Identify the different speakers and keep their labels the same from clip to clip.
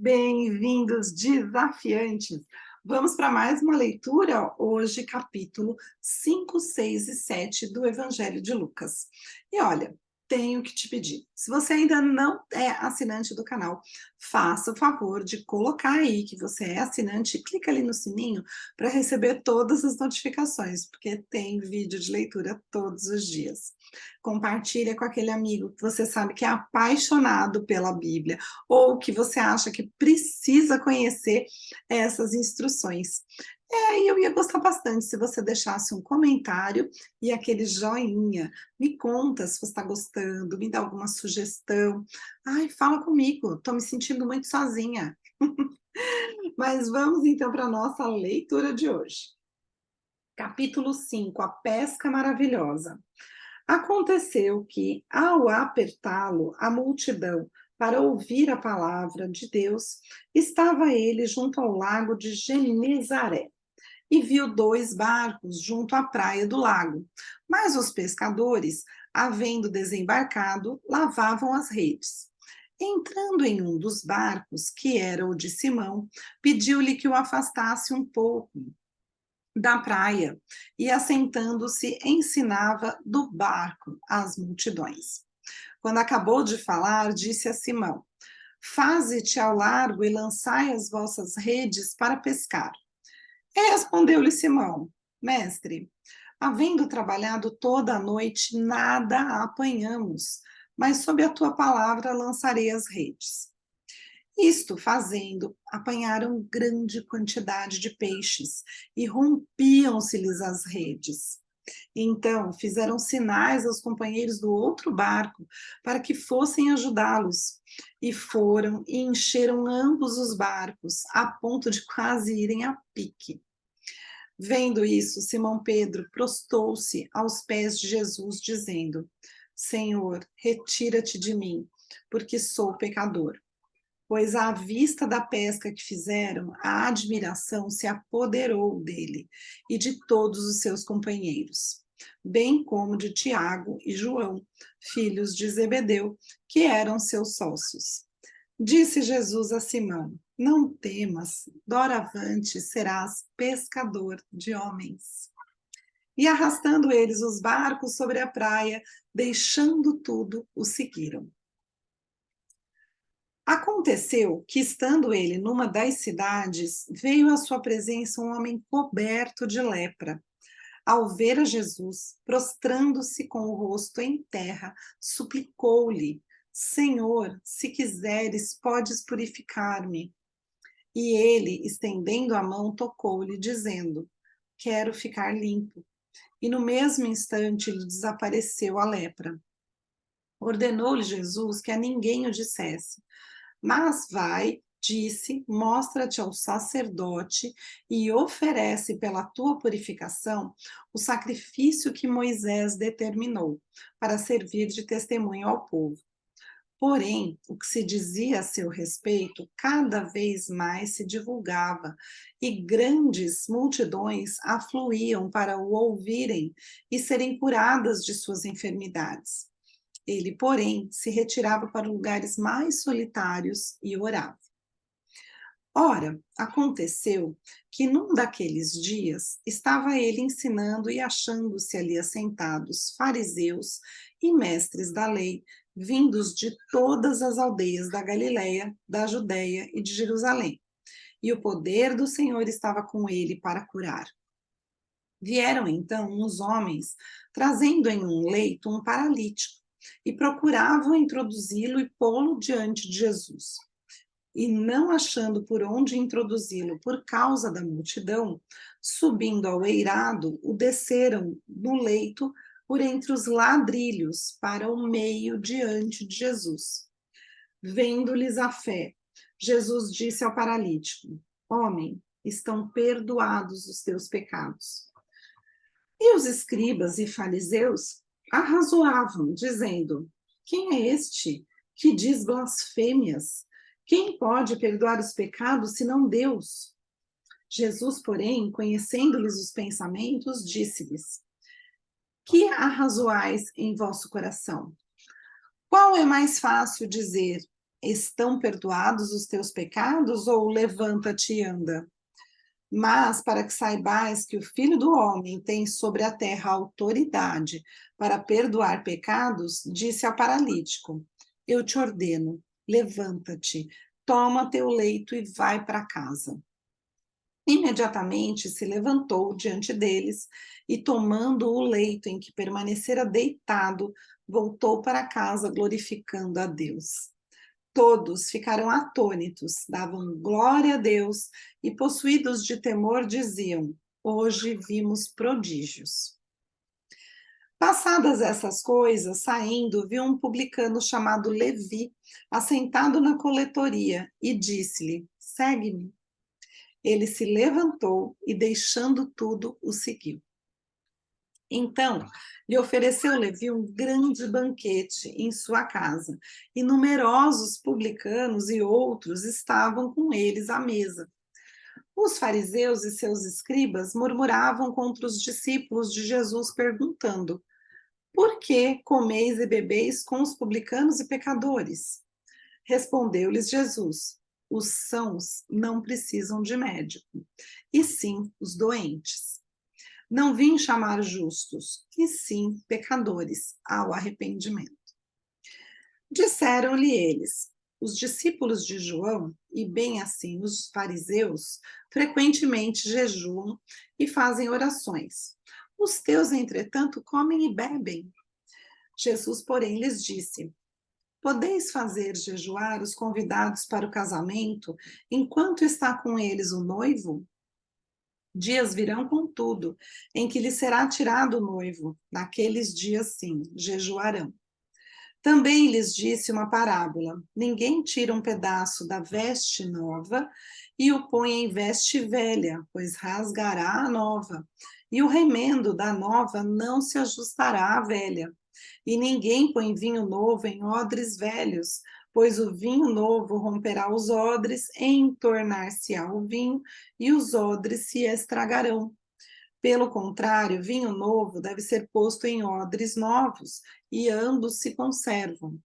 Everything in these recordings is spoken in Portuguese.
Speaker 1: Bem-vindos, desafiantes! Vamos para mais uma leitura, hoje capítulo 5, 6 e 7 do Evangelho de Lucas. E olha, tenho que te pedir, se você ainda não é assinante do canal, faça o favor de colocar aí que você é assinante e clica ali no sininho para receber todas as notificações, porque tem vídeo de leitura todos os dias. Compartilha com aquele amigo que você sabe que é apaixonado pela Bíblia, ou que você acha que precisa conhecer essas instruções. E eu ia gostar bastante se você deixasse um comentário e aquele joinha. Me conta se você está gostando, me dá alguma sugestão. Ai, fala comigo, estou me sentindo muito sozinha. Mas vamos então para a nossa leitura de hoje. Capítulo 5, a pesca maravilhosa. Aconteceu que, ao apertá-lo, a multidão, para ouvir a palavra de Deus, estava ele junto ao lago de Genezaré e viu 2 barcos junto à praia do lago. Mas os pescadores, havendo desembarcado, lavavam as redes. Entrando em um dos barcos, que era o de Simão, pediu-lhe que o afastasse um pouco da praia e, assentando-se, ensinava do barco às multidões. Quando acabou de falar, disse a Simão: Faze-te ao largo e lançai as vossas redes para pescar. Respondeu-lhe Simão: Mestre, havendo trabalhado toda a noite, nada apanhamos, mas sob a tua palavra lançarei as redes. Isto fazendo, apanharam grande quantidade de peixes e rompiam-se-lhes as redes. Então fizeram sinais aos companheiros do outro barco para que fossem ajudá-los. E foram e encheram ambos os barcos, a ponto de quase irem a pique. Vendo isso, Simão Pedro prostou-se aos pés de Jesus, dizendo: Senhor, retira-te de mim, porque sou pecador. Pois à vista da pesca que fizeram, a admiração se apoderou dele e de todos os seus companheiros, bem como de Tiago e João, filhos de Zebedeu, que eram seus sócios. Disse Jesus a Simão: Não temas, doravante serás pescador de homens. E arrastando eles os barcos sobre a praia, deixando tudo, o seguiram. Aconteceu que, estando ele numa das cidades, veio à sua presença um homem coberto de lepra. Ao ver a Jesus, prostrando-se com o rosto em terra, suplicou-lhe: Senhor, se quiseres, podes purificar-me. E ele, estendendo a mão, tocou-lhe, dizendo: Quero ficar limpo. E no mesmo instante lhe desapareceu a lepra. Ordenou-lhe Jesus que a ninguém o dissesse. Mas vai, disse, mostra-te ao sacerdote e oferece pela tua purificação o sacrifício que Moisés determinou, para servir de testemunho ao povo. Porém, o que se dizia a seu respeito cada vez mais se divulgava, e grandes multidões afluíam para o ouvirem e serem curadas de suas enfermidades. Ele, porém, se retirava para lugares mais solitários e orava. Ora, aconteceu que num daqueles dias estava ele ensinando e achando-se ali assentados fariseus e mestres da lei, vindos de todas as aldeias da Galiléia, da Judéia e de Jerusalém. E o poder do Senhor estava com ele para curar. Vieram então uns homens, trazendo em um leito um paralítico, e procuravam introduzi-lo e pô-lo diante de Jesus. E não achando por onde introduzi-lo por causa da multidão, subindo ao eirado, o desceram no leito por entre os ladrilhos para o meio diante de Jesus. Vendo-lhes a fé, Jesus disse ao paralítico: Homem, estão perdoados os teus pecados. E os escribas e fariseus arrazoavam, dizendo: Quem é este que diz blasfêmias? Quem pode perdoar os pecados senão Deus? Jesus, porém, conhecendo-lhes os pensamentos, disse-lhes: Que arrazoais em vosso coração? Qual é mais fácil dizer: estão perdoados os teus pecados, ou levanta-te e anda? Mas para que saibais que o Filho do Homem tem sobre a terra autoridade para perdoar pecados, disse ao paralítico: Eu te ordeno, levanta-te, toma teu leito e vai para casa. Imediatamente se levantou diante deles e, tomando o leito em que permanecera deitado, voltou para casa glorificando a Deus. Todos ficaram atônitos, davam glória a Deus e, possuídos de temor, diziam: Hoje vimos prodígios. Passadas essas coisas, saindo, viu um publicano chamado Levi, assentado na coletoria, e disse-lhe: Segue-me. Ele se levantou e, deixando tudo, o seguiu. Então, lhe ofereceu Levi um grande banquete em sua casa, e numerosos publicanos e outros estavam com eles à mesa. Os fariseus e seus escribas murmuravam contra os discípulos de Jesus, perguntando: Por que comeis e bebeis com os publicanos e pecadores? Respondeu-lhes Jesus: Os sãos não precisam de médico, e sim os doentes. Não vim chamar justos, e sim pecadores ao arrependimento. Disseram-lhe eles: Os discípulos de João, e bem assim os fariseus, frequentemente jejuam e fazem orações. Os teus, entretanto, comem e bebem. Jesus, porém, lhes disse: Podeis fazer jejuar os convidados para o casamento enquanto está com eles o noivo? Dias virão, contudo, em que lhe será tirado o noivo. Naqueles dias, sim, jejuarão. Também lhes disse uma parábola: Ninguém tira um pedaço da veste nova e o põe em veste velha, pois rasgará a nova, e o remendo da nova não se ajustará à velha. E ninguém põe vinho novo em odres velhos, pois o vinho novo romperá os odres, entornar-se-á o vinho, e os odres se estragarão. Pelo contrário, vinho novo deve ser posto em odres novos, e ambos se conservam.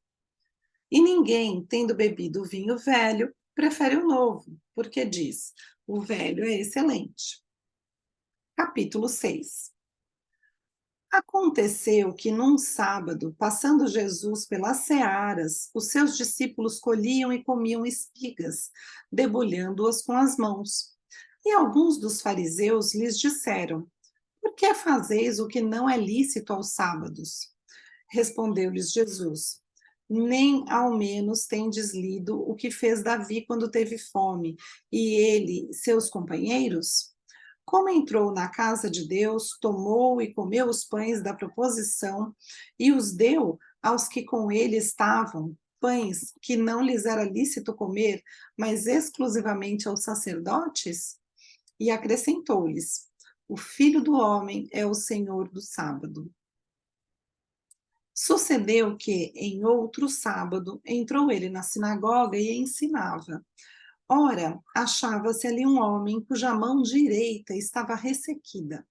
Speaker 1: E ninguém, tendo bebido o vinho velho, prefere o novo, porque diz: o velho é excelente. Capítulo 6. Aconteceu que num sábado, passando Jesus pelas searas, os seus discípulos colhiam e comiam espigas, debulhando-as com as mãos. E alguns dos fariseus lhes disseram: Por que fazeis o que não é lícito aos sábados? Respondeu-lhes Jesus: Nem ao menos tendes lido o que fez Davi quando teve fome, e ele, seus companheiros? Como entrou na casa de Deus, tomou e comeu os pães da proposição e os deu aos que com ele estavam, pães que não lhes era lícito comer, mas exclusivamente aos sacerdotes? E acrescentou-lhes: O Filho do Homem é o Senhor do sábado. Sucedeu que, em outro sábado, entrou ele na sinagoga e ensinava. Ora, achava-se ali um homem cuja mão direita estava ressequida.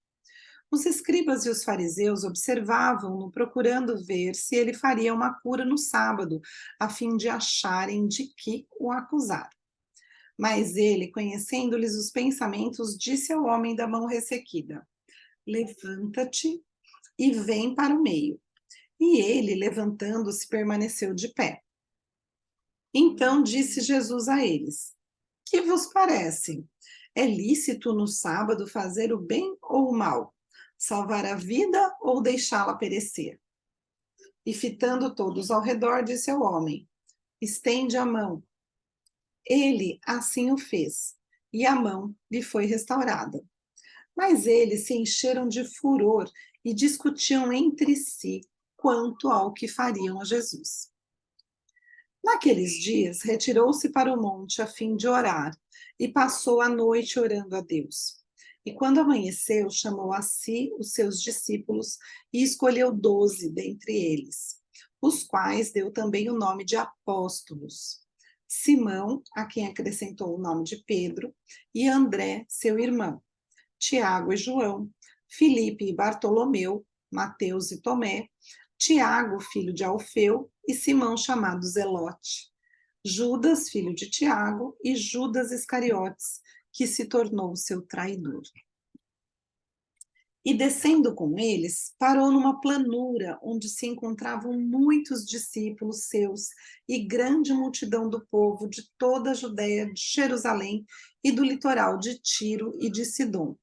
Speaker 1: Os escribas e os fariseus observavam-no, procurando ver se ele faria uma cura no sábado, a fim de acharem de que o acusar. Mas ele, conhecendo-lhes os pensamentos, disse ao homem da mão ressequida: Levanta-te e vem para o meio. E ele, levantando-se, permaneceu de pé. Então disse Jesus a eles: Que vos parece? É lícito no sábado fazer o bem ou o mal? Salvar a vida ou deixá-la perecer? E fitando todos ao redor, disse ao homem: Estende a mão. Ele assim o fez, e a mão lhe foi restaurada. Mas eles se encheram de furor e discutiam entre si quanto ao que fariam a Jesus. Naqueles dias, retirou-se para o monte a fim de orar, e passou a noite orando a Deus. E quando amanheceu, chamou a si os seus discípulos e escolheu 12 dentre eles, os quais deu também o nome de apóstolos. Simão, a quem acrescentou o nome de Pedro, e André, seu irmão, Tiago e João, Filipe e Bartolomeu, Mateus e Tomé, Tiago, filho de Alfeu, e Simão, chamado Zelote, Judas, filho de Tiago, e Judas Iscariotes, que se tornou seu traidor. E descendo com eles, parou numa planura onde se encontravam muitos discípulos seus e grande multidão do povo de toda a Judéia, de Jerusalém e do litoral de Tiro e de Sidom,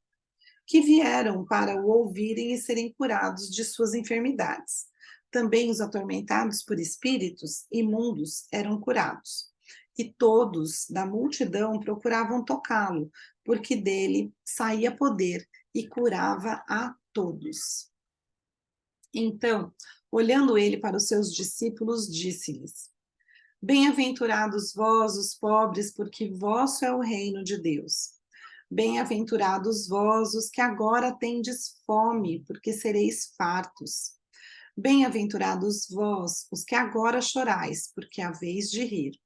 Speaker 1: que vieram para o ouvirem e serem curados de suas enfermidades. Também os atormentados por espíritos imundos eram curados. E todos da multidão procuravam tocá-lo, porque dele saía poder e curava a todos. Então, olhando ele para os seus discípulos, disse-lhes: Bem-aventurados vós, os pobres, porque vosso é o reino de Deus. Bem-aventurados vós, os que agora tendes fome, porque sereis fartos. Bem-aventurados vós, os que agora chorais, porque haveis de rir.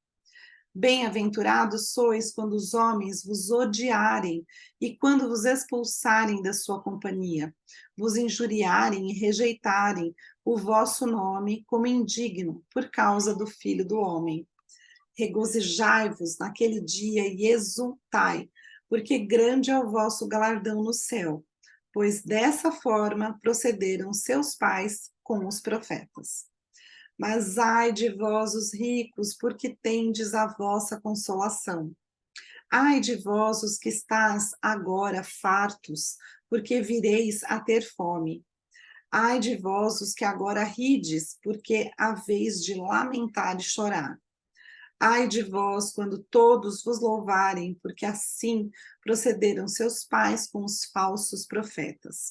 Speaker 1: Bem-aventurados sois quando os homens vos odiarem e quando vos expulsarem da sua companhia, vos injuriarem e rejeitarem o vosso nome como indigno por causa do Filho do Homem. Regozijai-vos naquele dia e exultai, porque grande é o vosso galardão no céu, pois dessa forma procederam seus pais com os profetas. Mas ai de vós, os ricos, porque tendes a vossa consolação. Ai de vós, os que estáis agora fartos, porque vireis a ter fome. Ai de vós, os que agora rides, porque haveis de lamentar e chorar. Ai de vós, quando todos vos louvarem, porque assim procederam seus pais com os falsos profetas.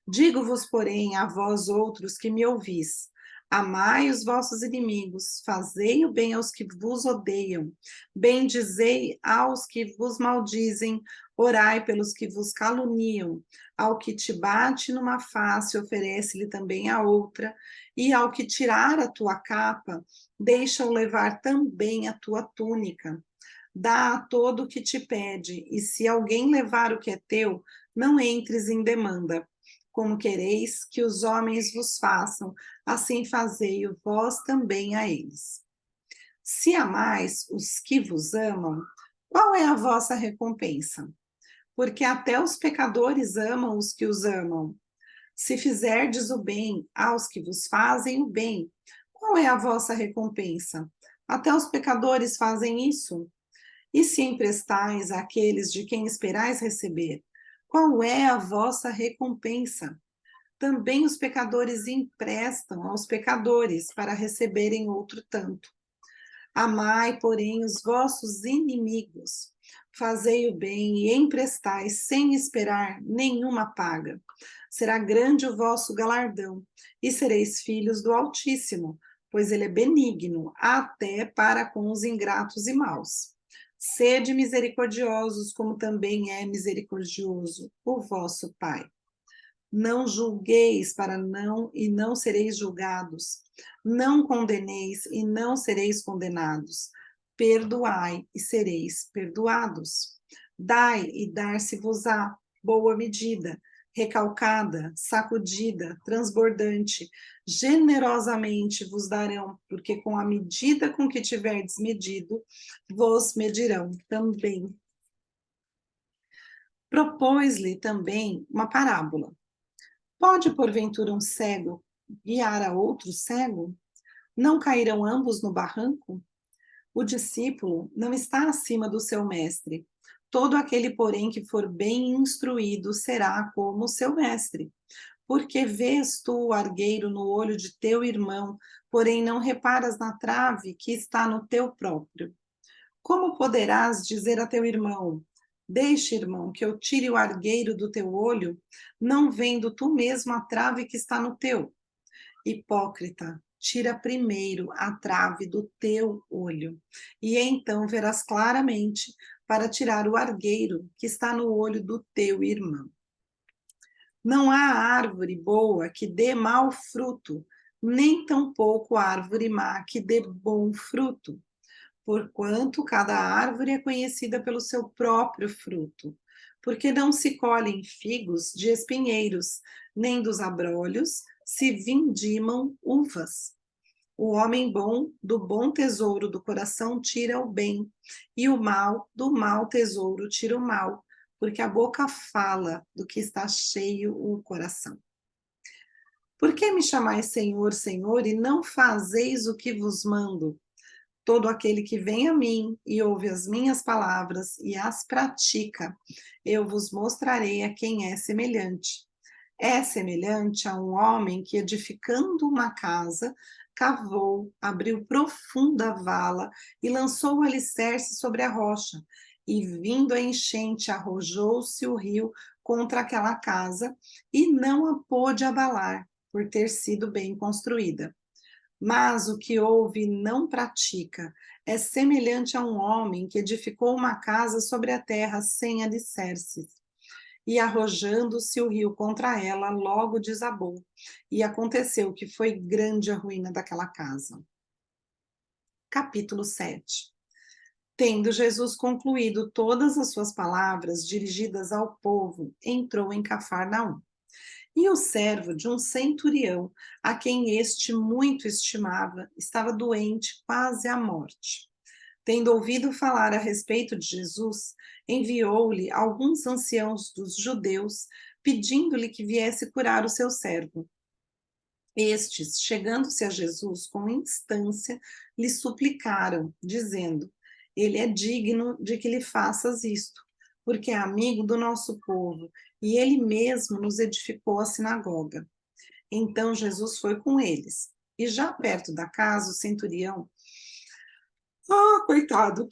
Speaker 1: Digo-vos, porém, a vós outros que me ouvis, amai os vossos inimigos, fazei o bem aos que vos odeiam, bendizei aos que vos maldizem, orai pelos que vos caluniam, ao que te bate numa face, oferece-lhe também a outra, e ao que tirar a tua capa, deixa-o levar também a tua túnica. Dá a todo o que te pede, e se alguém levar o que é teu, não entres em demanda. Como quereis que os homens vos façam, assim fazei-o vós também a eles. Se amais os que vos amam, qual é a vossa recompensa? Porque até os pecadores amam os que os amam. Se fizerdes o bem aos que vos fazem o bem, qual é a vossa recompensa? Até os pecadores fazem isso. E se emprestais àqueles de quem esperais receber, qual é a vossa recompensa? Também os pecadores emprestam aos pecadores para receberem outro tanto. Amai, porém, os vossos inimigos, fazei o bem e emprestai sem esperar nenhuma paga. Será grande o vosso galardão, e sereis filhos do Altíssimo, pois ele é benigno até para com os ingratos e maus. Sede misericordiosos, como também é misericordioso o vosso Pai. Não julgueis para não sereis julgados. Não condeneis e não sereis condenados. Perdoai e sereis perdoados. Dai e dar-se-vos-á boa medida, recalcada, sacudida, transbordante, generosamente vos darão, porque com a medida com que tiverdes medido, vos medirão também. Propôs-lhe também uma parábola. Pode, porventura, um cego guiar a outro cego? Não cairão ambos no barranco? O discípulo não está acima do seu mestre. Todo aquele, porém, que for bem instruído será como seu mestre. Porque vês tu o argueiro no olho de teu irmão, porém não reparas na trave que está no teu próprio? Como poderás dizer a teu irmão: Deixe, irmão, que eu tire o argueiro do teu olho, não vendo tu mesmo a trave que está no teu? Hipócrita, tira primeiro a trave do teu olho, e então verás claramente para tirar o argueiro que está no olho do teu irmão. Não há árvore boa que dê mau fruto, nem tampouco árvore má que dê bom fruto. Porquanto cada árvore é conhecida pelo seu próprio fruto. Porque não se colhem figos de espinheiros, nem dos abrolhos se vindimam uvas. O homem bom, do bom tesouro do coração, tira o bem, e o mal, do mau tesouro, tira o mal, porque a boca fala do que está cheio o coração. Por que me chamais Senhor, Senhor, e não fazeis o que vos mando? Todo aquele que vem a mim e ouve as minhas palavras e as pratica, eu vos mostrarei a quem é semelhante. É semelhante a um homem que, edificando uma casa, cavou, abriu profunda vala e lançou o alicerce sobre a rocha. E, vindo a enchente, arrojou-se o rio contra aquela casa e não a pôde abalar, por ter sido bem construída. Mas o que ouve e não pratica é semelhante a um homem que edificou uma casa sobre a terra sem alicerces. E arrojando-se o rio contra ela, logo desabou. E aconteceu que foi grande a ruína daquela casa. Capítulo 7. Tendo Jesus concluído todas as suas palavras dirigidas ao povo, entrou em Cafarnaum. E o servo de um centurião, a quem este muito estimava, estava doente, quase à morte. Tendo ouvido falar a respeito de Jesus, enviou-lhe alguns anciãos dos judeus, pedindo-lhe que viesse curar o seu servo. Estes, chegando-se a Jesus com instância, lhe suplicaram, dizendo: Ele é digno de que lhe faças isto, porque é amigo do nosso povo, e ele mesmo nos edificou a sinagoga. Então Jesus foi com eles. E já perto da casa, o centurião, coitado,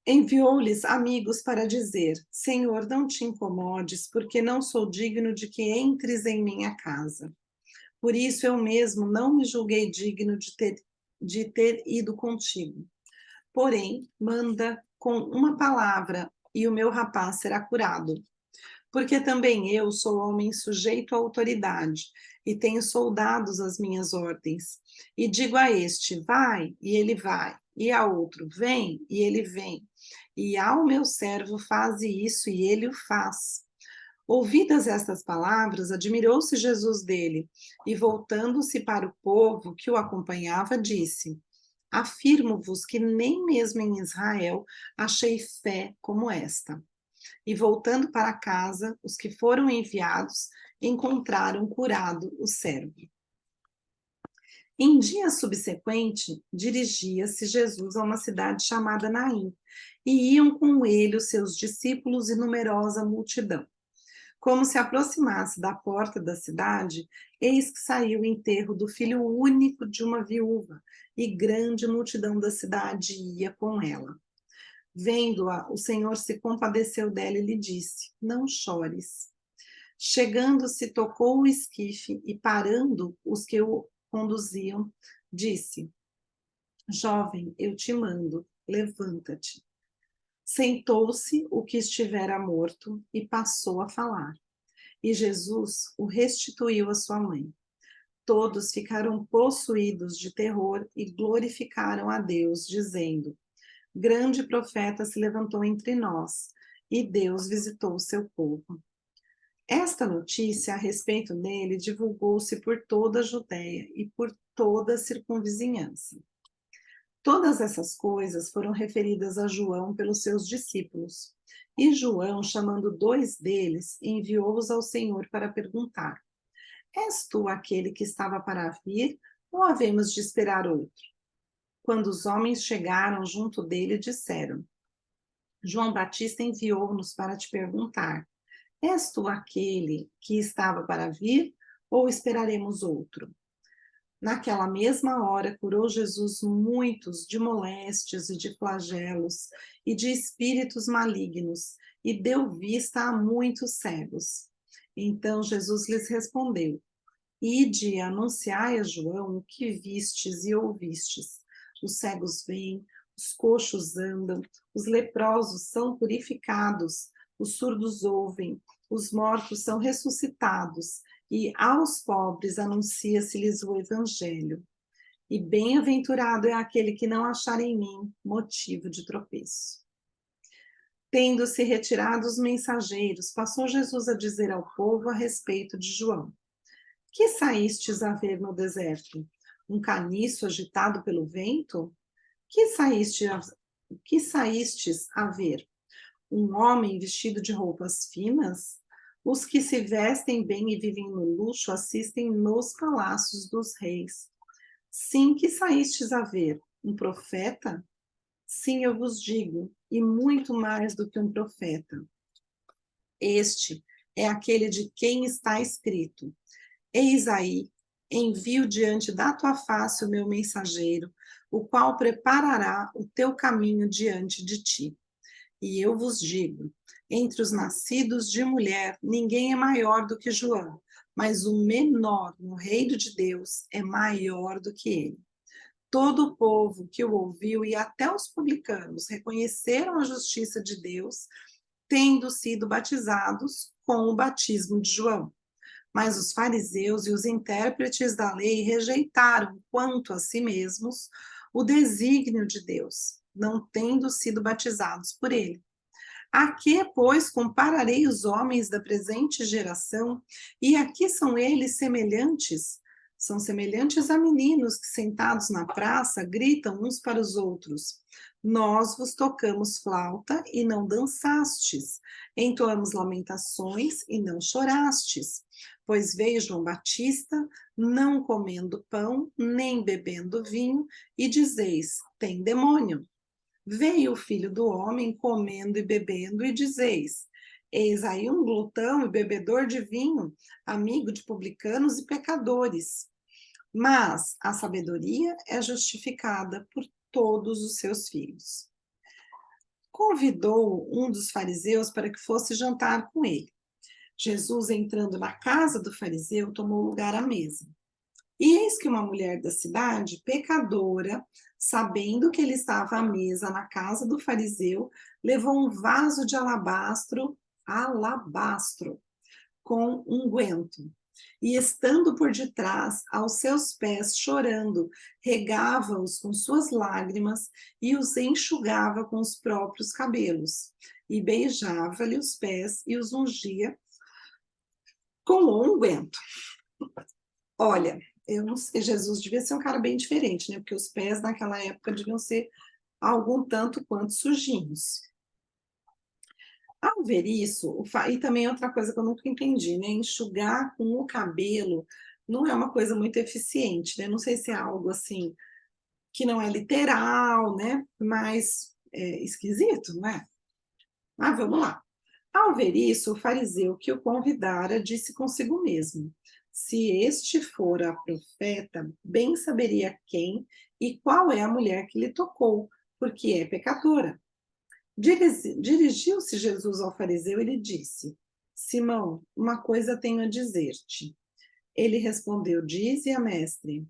Speaker 1: enviou-lhes amigos para dizer: Senhor, não te incomodes, porque não sou digno de que entres em minha casa. Por isso eu mesmo não me julguei digno de ter ido contigo. Porém, manda com uma palavra e o meu rapaz será curado. Porque também eu sou homem sujeito à autoridade e tenho soldados às minhas ordens. E digo a este: vai, e ele vai, e a outro: vem, e ele vem. E ao meu servo: faze isso, e ele o faz. Ouvidas estas palavras, admirou-se Jesus dele, e voltando-se para o povo que o acompanhava, disse: Afirmo-vos que nem mesmo em Israel achei fé como esta. E voltando para casa, os que foram enviados encontraram curado o servo. Em dia subsequente, dirigia-se Jesus a uma cidade chamada Naim, e iam com ele os seus discípulos e numerosa multidão. Como se aproximasse da porta da cidade, eis que saiu o enterro do filho único de uma viúva, e grande multidão da cidade ia com ela. Vendo-a, o Senhor se compadeceu dela e lhe disse: Não chores. Chegando-se, tocou o esquife e, parando os que o conduziam, disse: Jovem, eu te mando, levanta-te. Sentou-se o que estivera morto e passou a falar. E Jesus o restituiu à sua mãe. Todos ficaram possuídos de terror e glorificaram a Deus, dizendo: Grande profeta se levantou entre nós, e Deus visitou o seu povo. Esta notícia a respeito dele divulgou-se por toda a Judéia e por toda a circunvizinhança. Todas essas coisas foram referidas a João pelos seus discípulos. E João, chamando 2 deles, enviou-os ao Senhor para perguntar: És tu aquele que estava para vir, ou havemos de esperar outro? Quando os homens chegaram junto dele, disseram: João Batista enviou-nos para te perguntar: És tu aquele que estava para vir, ou esperaremos outro? Naquela mesma hora, curou Jesus muitos de moléstias e de flagelos e de espíritos malignos, e deu vista a muitos cegos. Então Jesus lhes respondeu: Ide e anunciai a João o que vistes e ouvistes. Os cegos veem, os coxos andam, os leprosos são purificados, os surdos ouvem, os mortos são ressuscitados, e aos pobres anuncia-se-lhes o evangelho. E bem-aventurado é aquele que não achar em mim motivo de tropeço. Tendo-se retirado os mensageiros, passou Jesus a dizer ao povo a respeito de João: Que saístes a ver no deserto? Um caniço agitado pelo vento? Que saíste a, que saístes a ver? Um homem vestido de roupas finas? Os que se vestem bem e vivem no luxo assistem nos palácios dos reis. Sim, que saístes a ver? Um profeta? Sim, eu vos digo, e muito mais do que um profeta. Este é aquele de quem está escrito: Eis aí, envio diante da tua face o meu mensageiro, o qual preparará o teu caminho diante de ti. E eu vos digo: entre os nascidos de mulher, ninguém é maior do que João, mas o menor no reino de Deus é maior do que ele. Todo o povo que o ouviu e até os publicanos reconheceram a justiça de Deus, tendo sido batizados com o batismo de João. Mas os fariseus e os intérpretes da lei rejeitaram, quanto a si mesmos, o desígnio de Deus, não tendo sido batizados por ele. A que, pois, compararei os homens da presente geração? E a que são eles semelhantes? São semelhantes a meninos que, sentados na praça, gritam uns para os outros: Nós vos tocamos flauta e não dançastes, entoamos lamentações e não chorastes. Pois veio João Batista, não comendo pão, nem bebendo vinho, e dizeis: Tem demônio. Veio o filho do homem comendo e bebendo, e dizeis: Eis aí um glutão e bebedor de vinho, amigo de publicanos e pecadores. Mas a sabedoria é justificada por todos os seus filhos. Convidou um dos fariseus para que fosse jantar com ele. Jesus, entrando na casa do fariseu, tomou lugar à mesa. E eis que uma mulher da cidade, pecadora, sabendo que ele estava à mesa na casa do fariseu, levou um vaso de alabastro, com unguento. E estando por detrás, aos seus pés, chorando, regava-os com suas lágrimas e os enxugava com os próprios cabelos. E beijava-lhe os pés e os ungia com o unguento. Olha, eu não sei, Jesus devia ser um cara bem diferente, né? Porque os pés naquela época deviam ser algum tanto quanto sujinhos. Ao ver isso, e também outra coisa que eu nunca entendi, né? Enxugar com o cabelo não é uma coisa muito eficiente, né? Não sei se é algo assim que não é literal, né? Mas é esquisito, não é? Mas vamos lá. Ao ver isso, o fariseu que o convidara disse consigo mesmo: Se este fora a profeta, bem saberia quem e qual é a mulher que lhe tocou, porque é pecadora. Dirigiu-se Jesus ao fariseu e lhe disse: Simão, uma coisa tenho a dizer-te. Ele respondeu: Dize a mestre.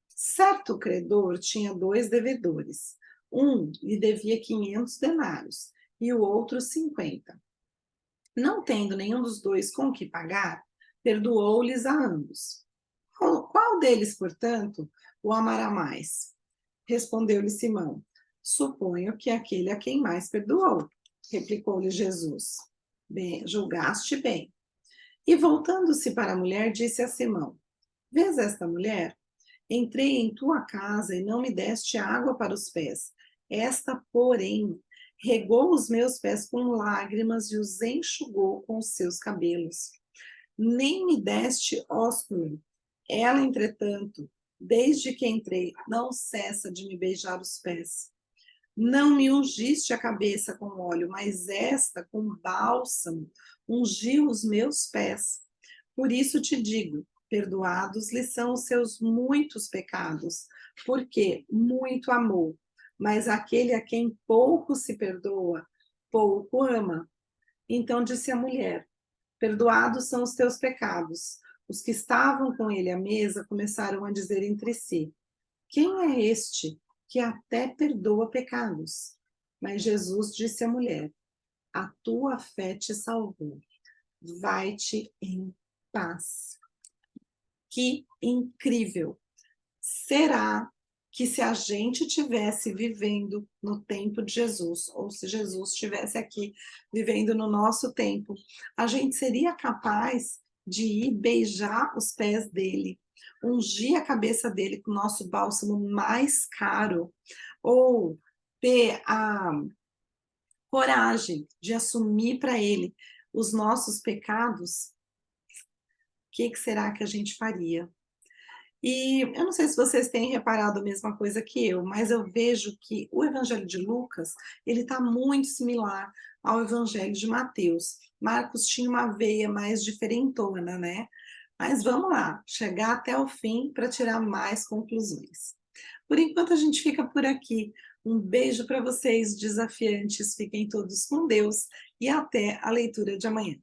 Speaker 1: Certo credor tinha 2 devedores. Um lhe devia 500 denários e o outro 50. Não tendo nenhum dos dois com que pagar, perdoou-lhes a ambos. Qual deles, portanto, o amará mais? Respondeu-lhe Simão: Suponho que aquele a quem mais perdoou. Replicou-lhe Jesus: Bem, julgaste bem. E voltando-se para a mulher, disse a Simão: Vês esta mulher? Entrei em tua casa e não me deste água para os pés. Esta, porém, regou os meus pés com lágrimas e os enxugou com os seus cabelos. Nem me deste ósculo. Ela, entretanto, desde que entrei, não cessa de me beijar os pés. Não me ungiste a cabeça com óleo, mas esta, com bálsamo, ungiu os meus pés. Por isso te digo, perdoados lhe são os seus muitos pecados, porque muito amou. Mas aquele a quem pouco se perdoa, pouco ama. Então disse a mulher: Perdoados são os teus pecados. Os que estavam com ele à mesa começaram a dizer entre si: Quem é este que até perdoa pecados? Mas Jesus disse à mulher: A tua fé te salvou. Vai-te em paz. Que incrível! Será que se a gente tivesse vivendo no tempo de Jesus, ou se Jesus estivesse aqui vivendo no nosso tempo, a gente seria capaz de ir beijar os pés dele, ungir a cabeça dele com o nosso bálsamo mais caro, ou ter a coragem de assumir para ele os nossos pecados, o que que será que a gente faria? E eu não sei se vocês têm reparado a mesma coisa que eu, mas eu vejo que o Evangelho de Lucas, ele está muito similar ao Evangelho de Mateus. Marcos tinha uma veia mais diferentona, né? Mas vamos lá, chegar até o fim para tirar mais conclusões. Por enquanto a gente fica por aqui. Um beijo para vocês, desafiantes. Fiquem todos com Deus e até a leitura de amanhã.